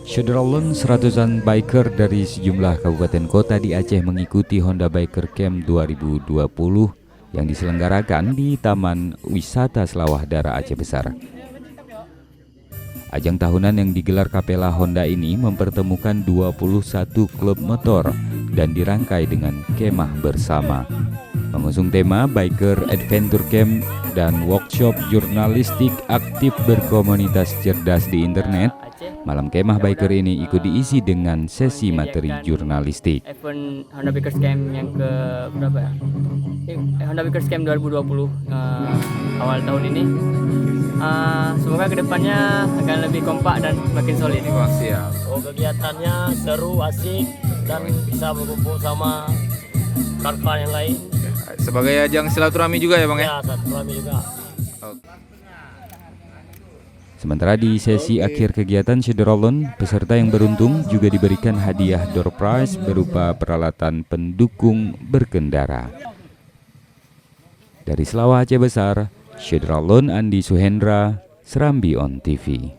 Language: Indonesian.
Syederallen seratusan biker dari sejumlah kabupaten kota di Aceh mengikuti Honda Biker Camp 2020 yang diselenggarakan di Taman Wisata Selawah Dara Aceh Besar. Ajang tahunan yang digelar Kapela Honda ini mempertemukan 21 klub motor dan dirangkai dengan kemah bersama. Mengusung tema Biker Adventure Camp dan workshop jurnalistik aktif berkomunitas cerdas di internet, malam kemah biker ini ikut diisi dengan sesi materi jurnalistik. Event Honda Bikers Camp yang ke berapa ya? Honda Bikers Camp 2020 awal tahun ini. Semoga kedepannya akan lebih kompak dan makin solid. Siap. Oh, kegiatannya seru, asik, dan bisa berkumpul sama kawan-kawan yang lain. Sebagai ajang silaturahmi juga ya Bang ya? Ya, silaturahmi juga. Sementara di sesi akhir kegiatan Syederallen, peserta yang beruntung juga diberikan hadiah door prize berupa peralatan pendukung berkendara. Dari Selawah Aceh Besar, Syederallen Andi Suhendra, Serambi On TV.